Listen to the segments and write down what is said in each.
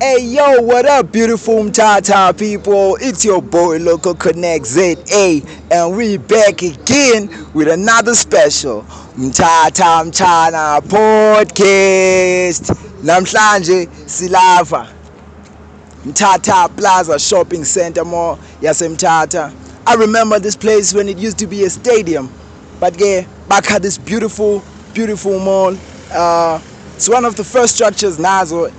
Hey yo, what up, beautiful Mtata people? It's your boy Local Connect ZA, and we back again with another special Mtata Mchana podcast. Namhlanje silava Mtata Plaza Shopping Center Mall yasemthatha. I remember this place when it used to be a stadium, but yeah, back had this beautiful mall. It's one of the first structures nazo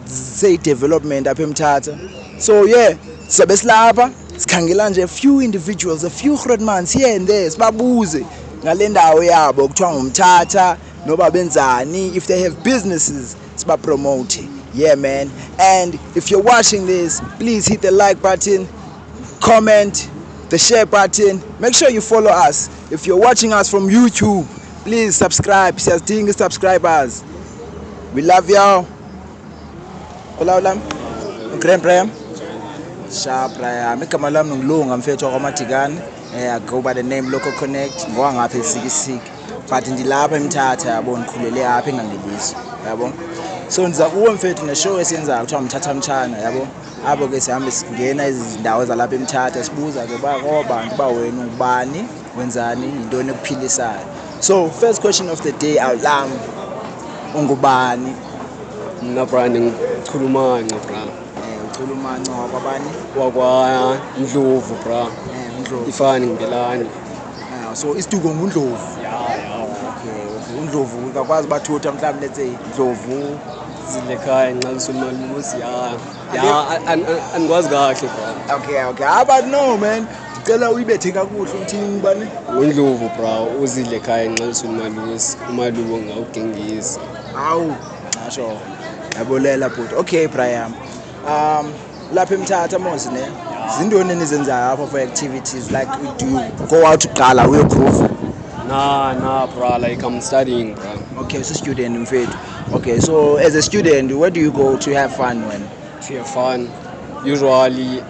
say development apha eMthatha. So yeah, sabe silapha sikhangela nje a few individuals, a few grootmans here and there, sibabuze ngale ndawo yabo kuthiwa ngumthatha noba benzani, if they have businesses sibapromote. Yeah man, and if you're watching this, please hit the like button, comment, the share button, make sure you follow us. If you're watching us from YouTube, please subscribe. Siyazidinga subscribers. We love y'all. Hola, Grand Brian. Sharp Brian. Igama lami ngilunga mfethu wakwaMatikane. I go by the name Local Connect. Ngoba ngapha esikisiki. But ndilapha eMthatha yabo, ngikhulele apha engangelizwe. Yabo. So ndiza kuwe mfethu neshow esiyenzayo kuthiwa Mthatha Mchana, yabo. Abo ke sihambe singena izindawo zalapha eMthatha sibuza ke abantu ba wena ubani, wenzani, intoni ekuphilisayo. So first question of the day, awulami ungubani? Mina brand ngikhulumanca bra. Ukhulumanca wakwabani? Wakwa Ndlovu bra. Ndlovu. Ifani ngibelani. So isituko nguNdlovu. Yeah. Okay. uNdlovu ukakwazi bathutha mhlawumbe let's say Ndlovu Zilekhaya ngiqalisa umalusi angikwazi kahle bra. Okay. But no man, ngicela uyibethe kakuhle uthi ngibani? uNdlovu bra, uzilekhaya ngiqalisa umalusi ngawugengisi. Awu, ngasho. Yabolela bhuti. Okay Brian. Lapha eMthatha mos ne. Zindoni nizenzayo apha for activities, like do you go out uqala uyogroove? Nah bra, like I'm studying bra. Okay, so student mfethu. Okay, so as a student, where do you go to have fun when? To have fun. Usually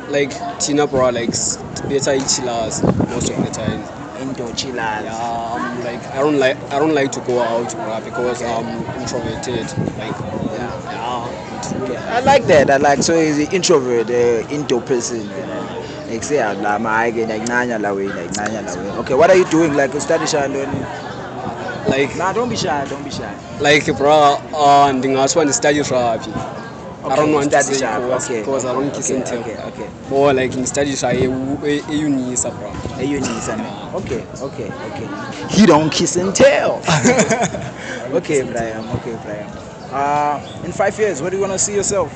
like Tina bra, like better chillers most of the time. Indoor chillers. Yeah, like I don't like to go out bro, because I'm introverted. Like yeah. Okay. I like that. So he's an introvert, indoor person. Like say okay, what are you doing? Like study shandon? Like nah, don't be shy. Like bro, ndingathi when study rugby. I don't want to study say because I don't kiss and tell. Okay. Or like in study shy Unisa bro. Unisa. Okay. He don't kiss and tell. Okay, Brian. In 5 years, where do you want to see yourself?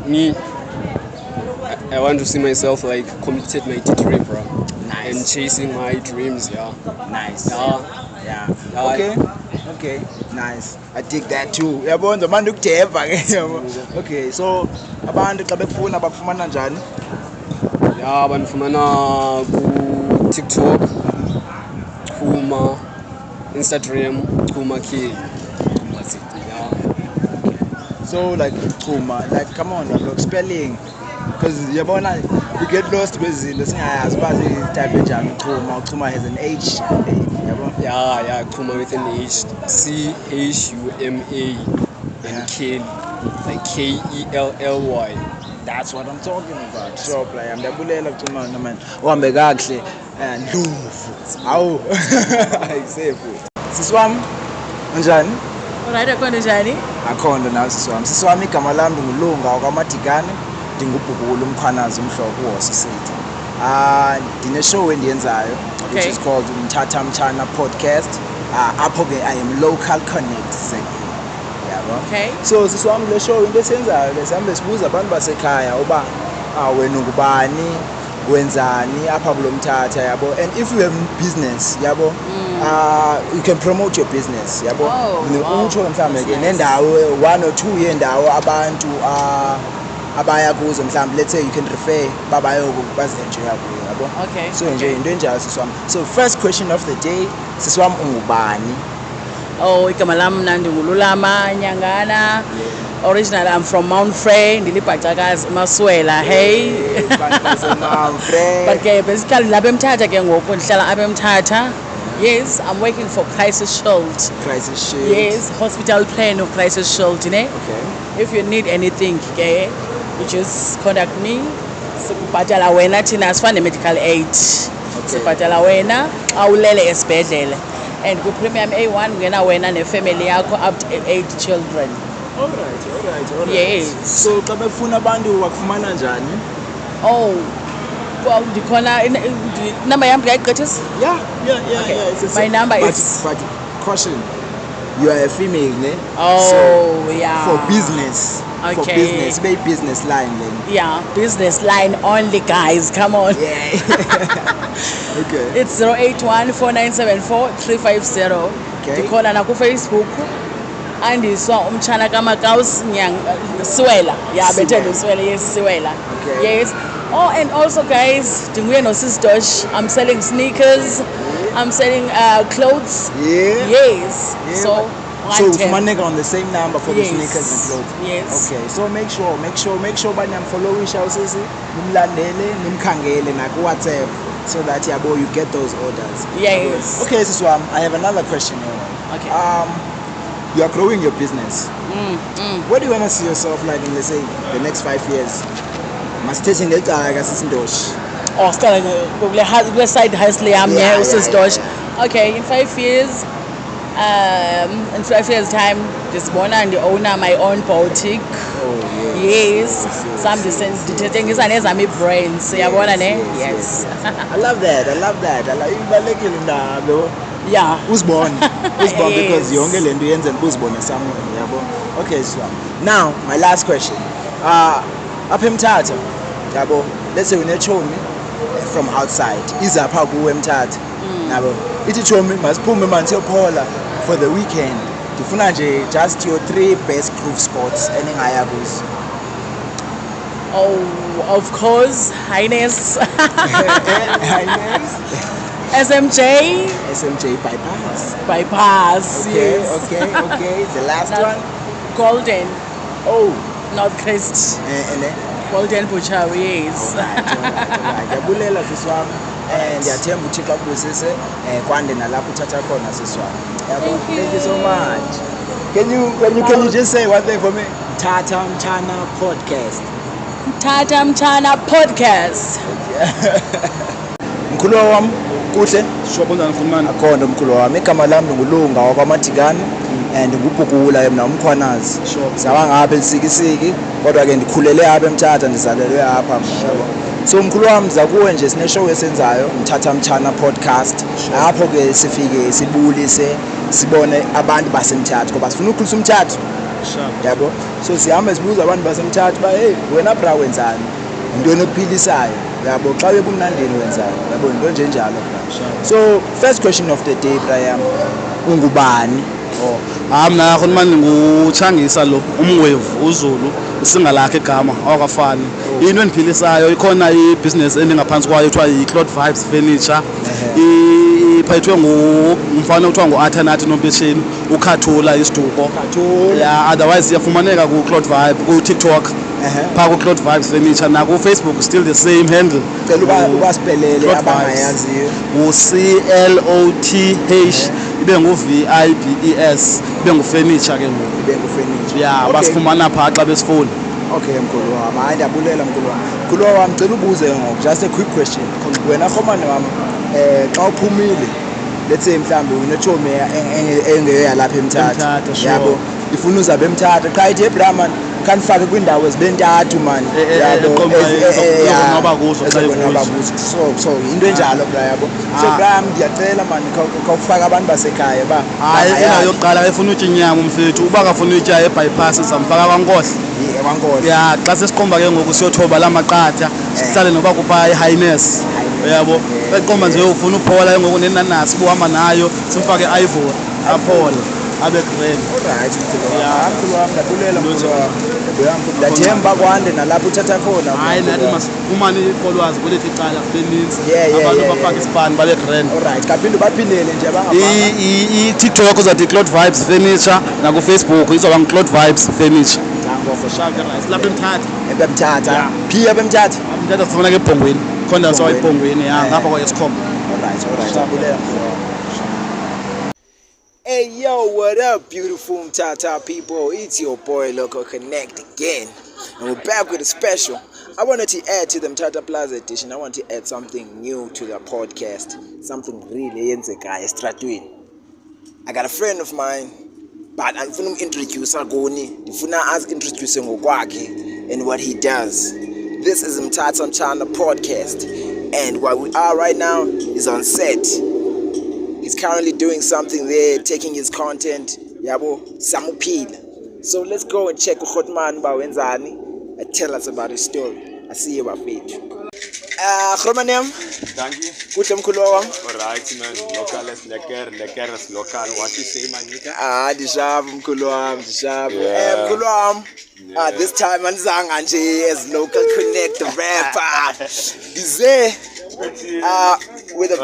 Me, I want to see myself like completed my degree, bro. Nice. And chasing my dreams, yeah. Nice. Yeah. Okay. Nice. I dig that too. Yabona manje ukujeva ke. Okay, so abantu xa bekufuna bakufumana njani? Yeah, banifumana ku TikTok, Kuma, Instagram, Kuma Kill. So like Kuma, like come on, look spelling, because yabona you get lost with izinto singayazi bazi type njani Kuma has an H, yabona? Yeah, Kuma with an H, CHUMA and Kill, like KELLY. That's what I'm talking about. So play ndiyabulela Kuma man. Uhambe kahle Ndlovu. Awu. Ayisefu. Siswami unjani? Alright, akhona njani? Akhona nawe siswami. Siswami igama lami ngulunga wakwaMatikane, ndingubhukulo umkhwanazi umhloko woSosity. Ndine show endiyenzayo which is called Mthatha Mchana podcast. Apho ke I am Local Connect ZA. Yabo. Okay. So siswami le show into esenzayo lesambe sibuza abantu basekhaya uba wena ungubani, wenzani apha kulo Mthatha yabo, and if you have business yabo, you can promote your business yabo. Utsho mhlawumbe ke nendawo 1 or 2 yendawo abantu abaya kuzo mhlawumbe, let's say you can refer babayo bazenjoya kuyo yabo. Okay. So nje into enjalo siswami. So first question of the day, siswami ungubani? Igama lami mna ndingululama Nyangana. Originally I'm from Mount Frey, ndilibhacakazi eMaswela. Hey. But ke basically lapha eMthatha ke ngoku ndihlala apha eMthatha. Yes, I'm working for Crisis Shield. Crisis Shield. Yes, hospital plan of Crisis Shield, you know? Okay. if you need anything, okay, you just contact me. Sikubhatala wena thina asifani medical aid. Sikubhatala wena awulele esibhedlela. And ku premium A1 ngena wena ne-family yakho up to 8 children. All right. Yes. So xa befuna abantu bakufumana njani? Oh, well, ndikhona number yam ngayigqithisa? Yeah. Okay. It's My number is- But caution, you are a female, ne? Oh, yeah. For business. For Okay. business, very business line then. Yeah, business line only, guys. Come on. Yeah. Okay. It's 081-4974-350. Okay. Ndikhona na ku Facebook. Andiswa umtshana kaMakaus Swela. Yeah, better than Swela. Yes, Swela. Okay. Yes. Oh, and also, guys, ndinguye no Sis Dosh. I'm selling sneakers. I'm selling clothes. Yeah. Yes. Yeah. So, So 110. Fumaneka on the same number for Yes. the sneakers and clothes. Yes. Okay, so make sure follow Usisi, nimlandele, nimkhangele na ku WhatsApp so that yabo you get those orders. Yes. Okay, Siswam, I have another question here. Okay. You are growing your business. Where do you want to see yourself like in, let's say, the next 5 years? Masithethe ngecala kaSisindoshi. Oh, still kule side hustle yami Yeah, Sis yeah, Dosh. Okay, in 5 years, in 5 years time, ndizibona ndi-owner my own boutique. Oh, Yes. Some ndithengisa nezami ii-brands. Uyabona ne? Yes. I love that. Ibalulekile ndaba. Yeah. Uzibone because Yes. yonke lento yenzela uzibone somewhere, yabo. Okay, so now my last question. Apha eMthatha, yabo, let's say unechomi from outside. Izapha kuwe eMthatha. Yabo. Ithi chomi masiphume manje siyophola for the weekend. Ndifuna nje just your 3 best groove spots eningaya kuzo. Oh, of course, Highness. SMJ. SMJ Bypass. Okay, Yes. okay. The last one. Golden. Oh, North Crest. and then. Golden Butcher. Yes. Alright. Ndiyabulela sisi wami. Ndiyathemba uThixo akubusise kwande nalapho uthatha khona sisi wami. Yabo. Thank you so much. Can you just say one thing for me? Tata Mchana podcast. Tata Mchana podcast. Mkhulu wami kuhle Shobonani Khumani. akhona mkhulu wami igama lami ngulunga wakwaMatikane and ngubhukula mina umkhwanazi. Sure. Sawa ngapha esikisiki kodwa ke ndikhulele apha eMthatha ndizalelwe apha mshabo. So mkhulu wami za kuwe nje sine show esenzayo Mthatha Mchana podcast. Lapho ke sifike sibulise sibone abantu baseMthatha ngoba sifuna ukukhulisa uMthatha. Sure. Yabo. So sihamba sibuza abantu baseMthatha ba hey wena bra wenzani? Into enokuphilisayo. Yabo xa bekumnandini wenzani? Yabo into nje njalo bra. So first question of the day Brian ungubani? Mina Khumani nguTshangisa lo umwevu uZulu usinga lakhe igama awakafani. Into endiphilisayo ikhona ibusiness endingaphansi kwayo kuthiwa yi-Cloud Vibes Furniture. Iphethwe ngumfana kuthiwa ngu-Athanathi Nompesheni ukhathula isiduko. Yeah, otherwise iyafumaneka ku-Cloud Vibe ku-TikTok. Phaa ku-Cloud Vibes Furniture na ku-Facebook still the same handle. Cela ubasipelele Cloud abangayaziyo. CLOTH ibe ngu-VIBES ibe ngu-furniture ke ngoku. Bengufurniture. Yeah, basifumana phaa xa besifuna. Okay mkhulu wami, hayi ndiyabulela mkhulu wami. Mkhulu wami ngicela ubuze ngoku just a quick question. Wena Khomane wami xa uphumile let's say mhlambe unechomi engeyo lapha eMthatha. eMthatha, sure. Yabo. Ifuna uzabe eMthatha. Qha ithi Brahman kanifake kwindawo ezibentathu man. ezokonwaba kuzo xa ezokonwaba ivuza. kuzo. So into enjalo bra yabo. So Braham ndiyacela man khawufaka abantu basekhaya ba. Hayi indawo yokuqala efuna utya inyama umfethu uba akafuna utya ebypass samfaka kwaNkohla. kwaNkohla. Ya xa sesiqomba ke ngoku siyothoba la maqatha sihlale noba kupha i-Highness. Uyabo eqomba nje ufuna uphola ke ngoku nenanasi buhamba nayo simfake ivory aphole abe grand. Alright mkhulu wami. Mkhulu wami ndabulela mkhulu wami. Ndathemba kwande nalapho uthatha khona. Hayi nathi masifumane i-followers kulethe icala beninzi Yeah, abantu yeah, bafake isipani babe grand. Alright kaphinde baphindele nje bangafanga. i-TikTok uzathi Cloud Vibes Furniture naku-Facebook izoba ngu-Cloud Vibes Furniture. Silapha eMthatha. eBemthatha. Yeah. Phi eBemthatha? Mthatha sifumaneka eBhongweni khona sawa eBhongweni ya ngapha kwa-Eskom. Alright ndabulela mkhulu wami. Hey yo, what up, beautiful Mtata people? It's your boy Local Connect again, and we're back with a special. I wanted to add to the Mtata Plaza edition. I want to add something new to the podcast, something really estratweni. I got a friend of mine, but I'm going to introduce Agoni. I'm introducing Ogwaki and what he does. This is Mtata Mchana podcast, and what we are right now is on set. He's currently doing something there, taking his content, yabo, samupila. So let's go and check Khotman Bawenzani and tell us about his story. I see you, Bafet. Khotmanem, Thank you. kuhle mkhulu wami. Alright, man. Local is lekker is local. What you say, man? Dishavu mkhulu wami, dishavu. Yeah. Mkhulu wami. This time anizanga nje as Local Connect the rapper. Dize with a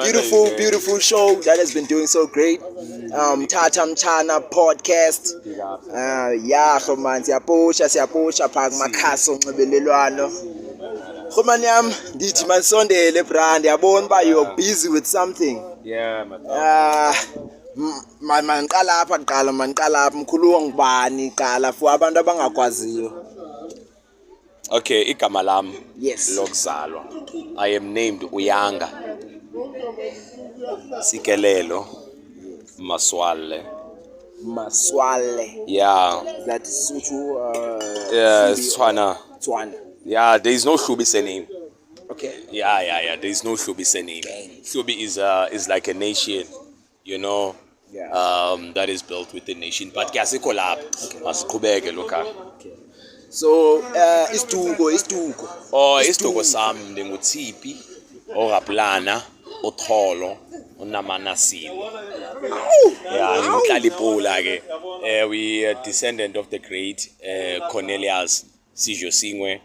beautiful show that has been doing so great. Tata Mchana podcast. Yeah, man, siyapusha phaka makhasi onxibelelwano. Khumani yami ndithi masondele brand yabona ba you're busy with something. Yeah, man. Manqala apha mkhulu wangubani qala for abantu abangakwaziyo. Okay, igama lam Yes. lokuzalwa. I am named Uyanga Sikelelo Maswale. Maswale. Yeah. That's Sotho. Yeah, it's Tswana. Tswana. Yeah, there is no Shubi surname. Okay. Yeah. There is no Shubi surname. Shubi is like a nation, you know. Yeah. That is built with the nation. But asikho lapha. Masiqhubeke lokho. So istuko. Oh, isiduko sami ndinguTsiphi, oRaplana, uTholo, uNamanasile. Yeah, ngumhlalipola ke. We are descendant of the great Cornelius Sijosingwe.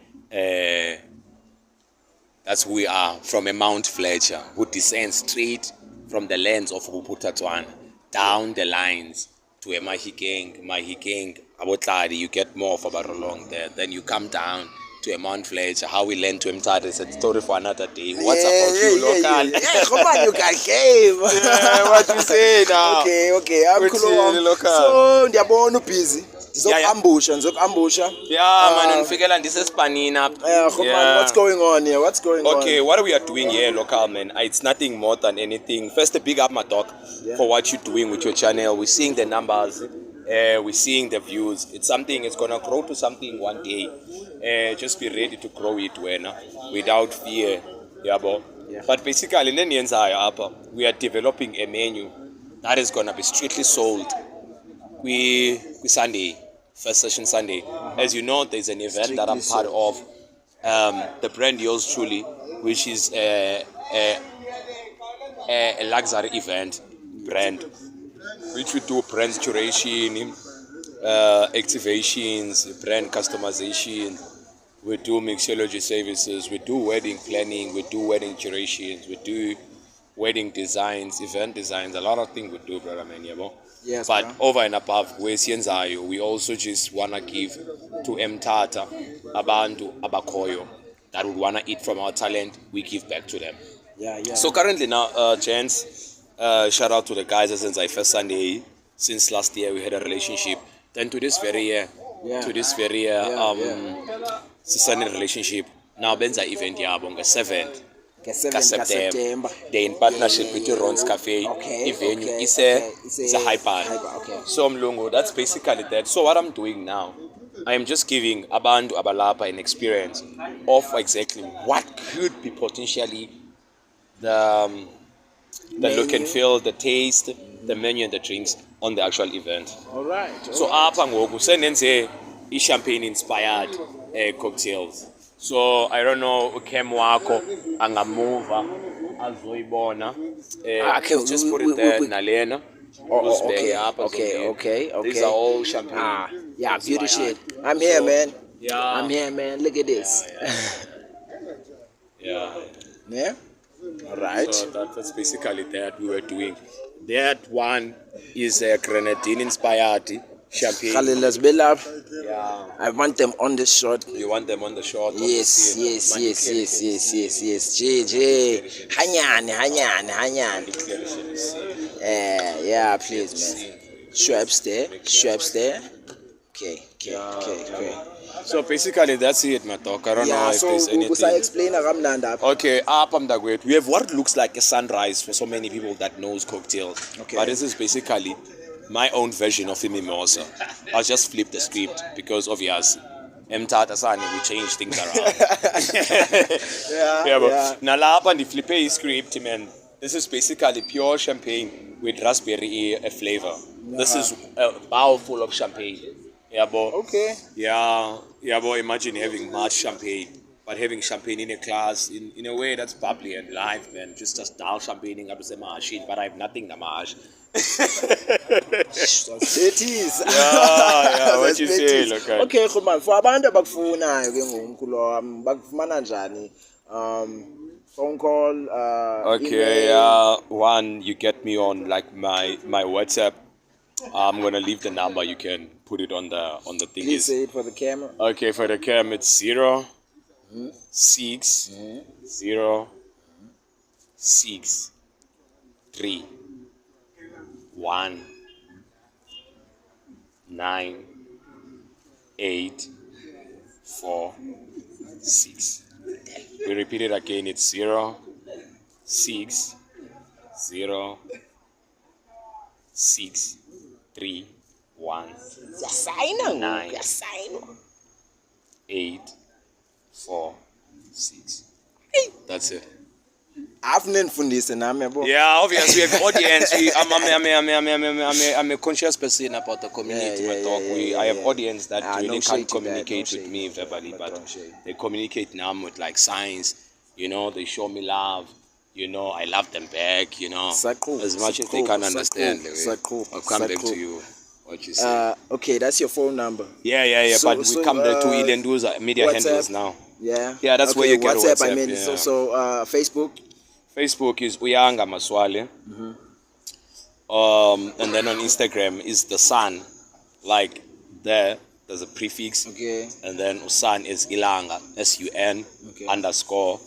That's who we are, from a Mount Fletcher, who descends straight from the lands of Buputatswana down the lines to a Mahikeng, Abotladi. You get more of about along there. Then you come down to a Mount Fletcher. How we learned to Mtata is a story for another day. What's about you, local? Yeah, come on, you got game. What you say now? Okay. I'm Which cool. is local? So ndiyabona busy. Yeah. Ngizokuambusha. Yeah, man, unifikela ndisespanina. Come on, what's going on here? What's going on? Okay, what we are doing here, local man, it's nothing more than anything. First, big up my dog for what you're doing with your channel. We're seeing the numbers, we're seeing the views. It's something, it's gonna grow to something one day. Just be ready to grow it without fear. Yeah. But basically, we are developing a menu that is gonna be strictly sold. We Sunday. First session Sunday. As you know, there's an event that I'm part of, the brand yours truly, which is a luxury event brand, which we do brand curation, activations, brand customization. We do mixology services, we do wedding planning, we do wedding curations, we do wedding designs, event designs, a lot of things we do, brother man, Yes, but bro. over and above, we also just want to give to Mtata, abantu abakoyo that would want to eat from our talent. We give back to them. Yeah. So currently now, gents, shout out to the guys since I first Sunday. Since last year we had a relationship. Then to this very year, Sunday relationship. Now Benza event yabo on the 7th. September. They're in partnership with Ron's Cafe. Okay, Venue. okay, It's okay. a high bar. Okay. So Mlungu, that's basically that. So what I'm doing now, I am just giving Abantu Abalapa an experience of exactly what could be potentially the look and feel, the taste, the menu and the drinks on the actual event. All right. So apha ngoku senenze champagne inspired cocktails. So I don't know Kem wako angamuva azoyibona Okay, just put it there nalena. Okay. These are all champagne. Yeah, beauty shit. I'm here, man. Yeah. I'm here, man. Look at this. Yeah. Yeah. All right. So that's basically that we were doing. That one is a grenadine inspired champagne. Khalil, let's build up. Yeah. I want them on the shot. You want them on the short? Yes. JJ. Hanyane. Yeah, please, man. Straps there. Straps there. Okay. Great. So basically that's it, my dog. I don't know if so there's anything. explain akamnandi. Okay, up on the way. We have what looks like a sunrise for so many people that knows cocktails. Okay. But this is basically my own version of a mimosa. I'll just flip the script because obviously Mtata Sani, we change things around. But Nalapa and the flip script, man. This is basically pure champagne with raspberry flavor. This is a bowl full of champagne. Yeah, boy. Okay. Yeah, boy. Imagine having much champagne, but having champagne in a class in a way that's bubbly and live, man. Just dull champagne in a machine, but I have nothing to mash. It is. Yeah, what you say, look. Okay, man. For abantu abakufunayo ke ngomkhulu wami bakufumana njani? Phone call. Okay, email. one, you get me on like my WhatsApp. I'm gonna leave the number. You can put it on the thing. Please say it for the camera. Okay, for the cam it's 6 0 6 3 1 9 8 4 6. We repeat it again. It's 0 6 0 6 3 1 9 8 4 6. That's it. Afunenifundise nami yabo. Yeah, obviously we have audience. I'm a conscious person about the community. I have audience that really can't communicate with me verbally, but they communicate now with like signs. You know, they show me love. You know, I love them back. You know, as much as they can understand. I'll come back to you. What you say? Okay, that's your phone number. Yeah. So- But so, we come back to Ilendu's media WhatsApp. handles now. Yeah. Yeah, that's where you get WhatsApp. WhatsApp, I mean, yeah. so Facebook. Facebook is Uyanga Maswale. And then on Instagram is the sun. Like there's a prefix. Okay. And then Usan is Ilanga. SUN underscore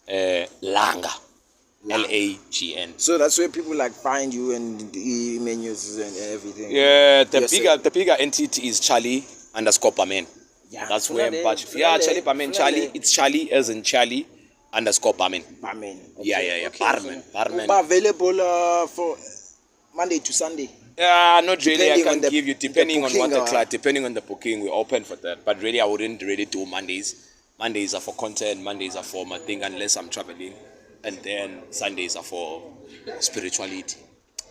Langa. LAGN. So that's where people like find you and the menus and everything. Yeah, Yes, the bigger entity is Charlie underscore Pamen. Yeah. That's where Charlie Pamen. Charlie, it's Charlie as in Charlie underscore Pamen. Barman. Yeah. Okay. Barman. Available for Monday to Sunday. Not really. Depending I on can the- give you the depending on what booking the or- class, depending on the booking, we're open for that. But really, I wouldn't really do Mondays. Mondays are for content. Mondays are for my thing, unless I'm traveling, and then Sundays are for spirituality,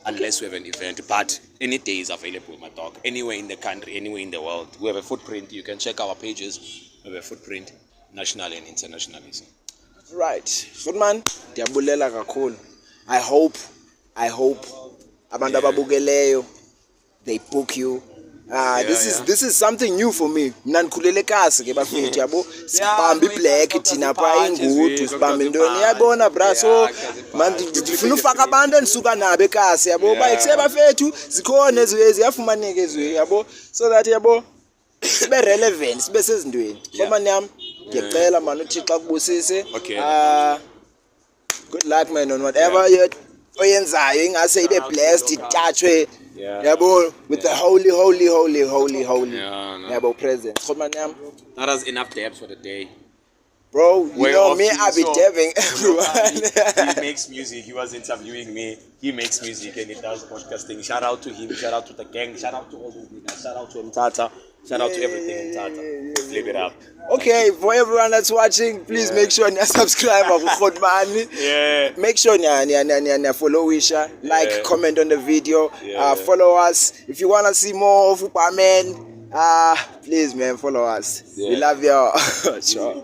unless we have an event. But any day is available, my dog. Anywhere in the country, anywhere in the world, we have a footprint. You can check our pages. We have a footprint, nationally and internationally. So. Right. Good man. Diyabulela kakhulu. I hope abantu ababukeleyo they book you. This is something new for me. Mina nikhulele kasi ke bafethu yabo. Sibamba iblack thina pha ingudu sibamba intoni yabona bra so man ndifuna ufaka abantu enisuka nabo ekasi yabo ba ekubafethu zikhona eziyafumaneka ezwe yabo so that yabo sibe relevant sibe sezindweni. Mama yami ngiyacela man uThixo akubusise. Okay. Good luck man on whatever you oyenzayo ingase ibe blessed ithathwe yabo with the holy yabo present. Khomani yami. That is enough dabs for the day. Bro, you Way know off me, you, I be so- dabbing everyone. He makes music. He was interviewing me. He makes music and he does podcasting. Shout out to him. Shout out to the gang. Shout out to all those niggas. Shout out to Mtata. Shout out to everything Mtata. Flip it up. Okay, for everyone that's watching, please make sure you subscribe to Yeah. Make sure you follow Wisha, like, comment on the video, follow us. If you wanna see more of Upamen, please man, follow us. We love y'all. Sure.